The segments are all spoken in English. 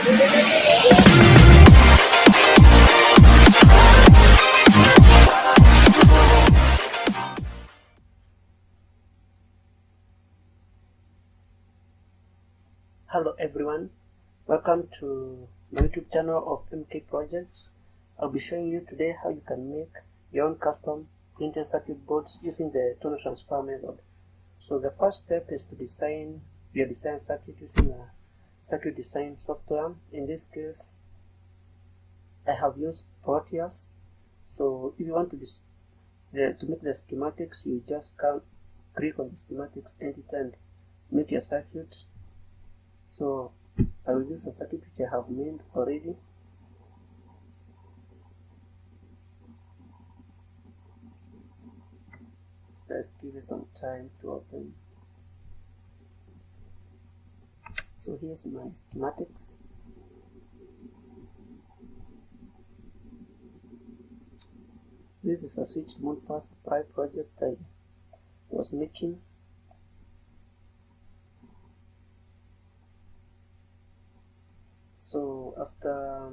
Hello everyone, welcome to my YouTube channel of MK Projects. I'll be showing you today how you can make your own custom printed circuit boards using the tuner transfer method. So the first step is to design your design circuit using a circuit design software. In this case, I have used Proteus. So if you want to make the schematics, you just click on the schematics entity and make your circuit. So I will use a circuit which I have made already. Let's give it some time to open. So here's my schematics. This is a switch mode power supply project I was making. So after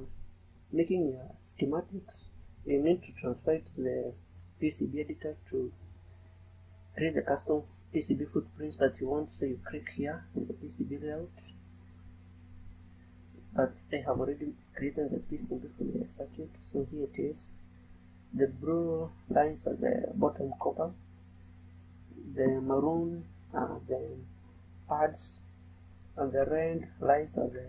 making your schematics, you need to transfer it to the PCB editor to create the custom PCB footprints that you want. So you click here in the PCB layout, but I have already created the PCB for the circuit. So here it is. The blue lines are the bottom copper, the maroon are the pads, and the red lines are the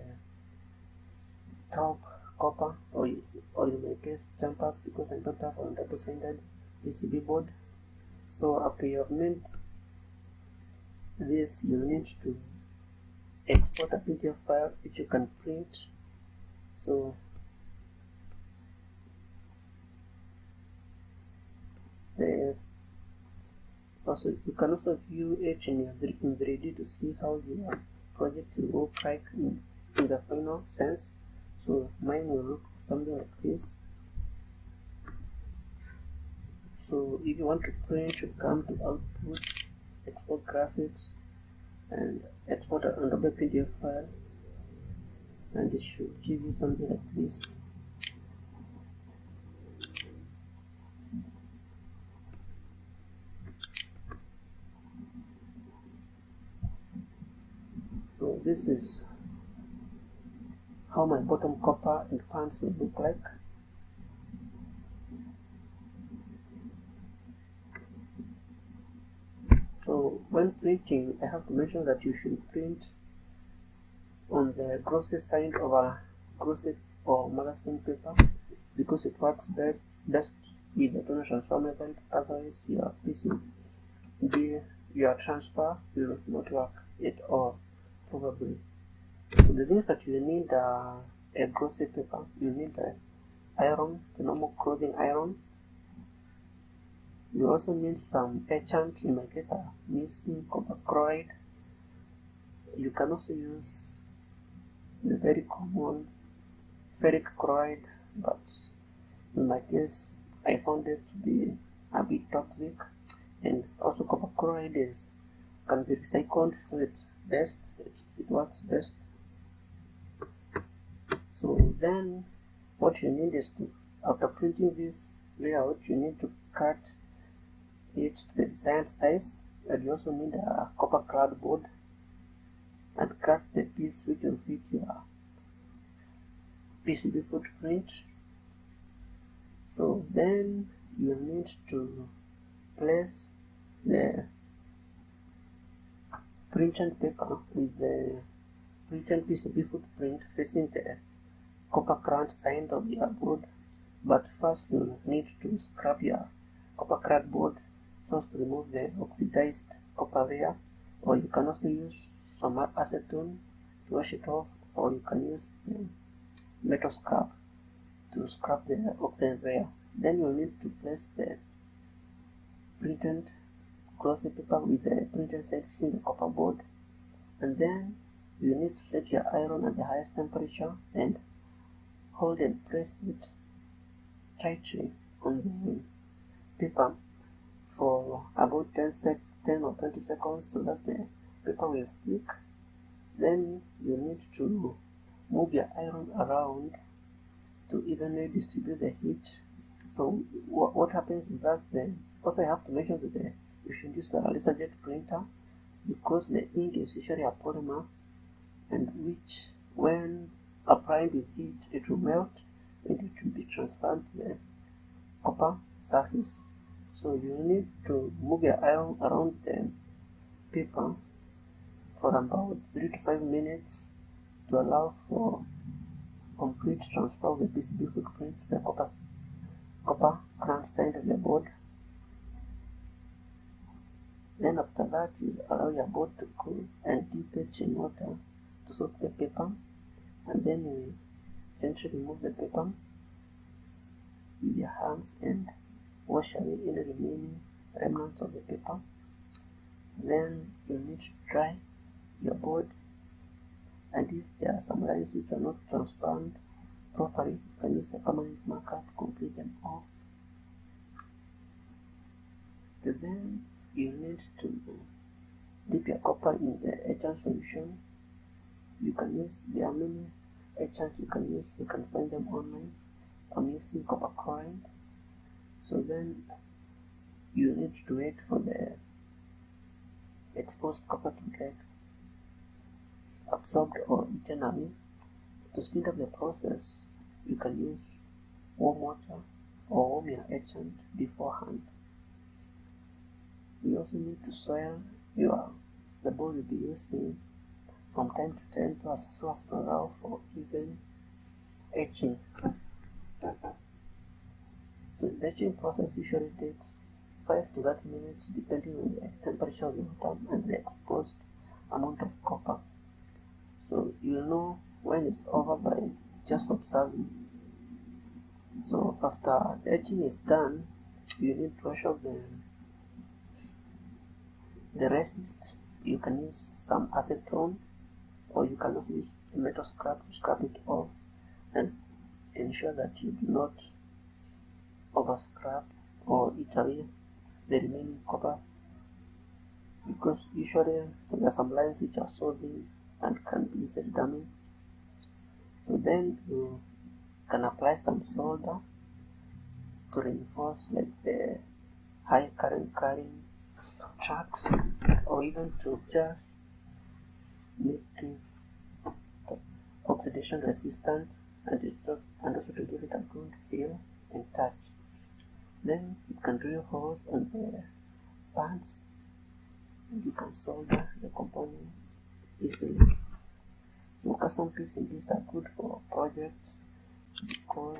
top copper, or in my case jumpers, because I don't have a double-sided PCB board. So after you have made this, you need to export a PDF file which you can print. So also you can also view it in 3D to see how your project will look like in the final sense. So mine will look something like this. So if you want to print, you come to output, export graphics, and export another PDF file, and it should give you something like this. So this is how my bottom copper and fans will look like. So when printing, I have to mention that you should print on the glossy side of a glossy or magazine paper, because it works best with the tuner transfer method. Otherwise your PCB, your transfer will not work at all, probably. So the things that you need are a glossy paper, you need an iron, the normal clothing iron. You also need some etchant. In my case I'm using copper chloride. You can also use the very common ferric chloride, but in my case I found it to be a bit toxic, and also copper chloride can be recycled, so it's best, it works best. So then what you need is to, after printing this layout, you need to cut it to the desired size, and you also need a copper clad board, and cut the piece which will fit your PCB footprint. So then you need to place the printed paper with the printed PCB footprint facing the copper clad side of your board. But first you need to scrap your copper clad board so as to remove the oxidized copper layer, or you can also use some acetone to wash it off, or you can use the metal scrap to scrap the oxide layer. Then you need to place the printed glossy paper with the printed side facing the copper board, and then you need to set your iron at the highest temperature and hold and press it tightly on the paper for about 10 or 20 seconds so that the paper will stick. Then you need to move your iron around to evenly distribute the heat. So what happens is that then also I have to mention that you should use a laserjet printer, because the ink is usually a polymer, and which when applied with heat it will melt and it will be transferred to the copper surface. So you need to move your iron around the paper for about 3 to 5 minutes to allow for complete transfer of the PCB footprint to the copper current side of the board. Then after that, you allow your board to cool and dip it in water to soak the paper, and then you gently remove the paper with your hands and wash away any remaining remnants of the paper. Then you need to dry your board, and if there are some lines which are not transparent properly, you can use a permanent marker to complete them off. Then you need to dip your copper in the etchant solution. You can use, there are many etchants you can use, you can find them online. I'm using copper chloride. So then you need to wait for the exposed copper to get absorbed or eaten away. To speed up the process, you can use warm water or warm your etchant beforehand. You also need to soil the board you'll be using from time to time so as to allow for even etching. So the etching process usually takes 5 to 30 minutes depending on the temperature of the water and the exposed amount of copper. So you'll know when it's over by just observing. So after the etching is done, you need to wash off the resist. You can use some acetone, or you can also use a metal scrub to scrub it off and ensure that you do not over scrub or eat away the remaining copper, because usually there are some lines which are so thin and can be easily damaged. So then you can apply some solder to reinforce like the high current carrying tracks, or even to just make it oxidation resistant and also to give it a good feel and touch. Then you can drill holes on the parts and you can solder the components easily. So custom PCBs are good for projects because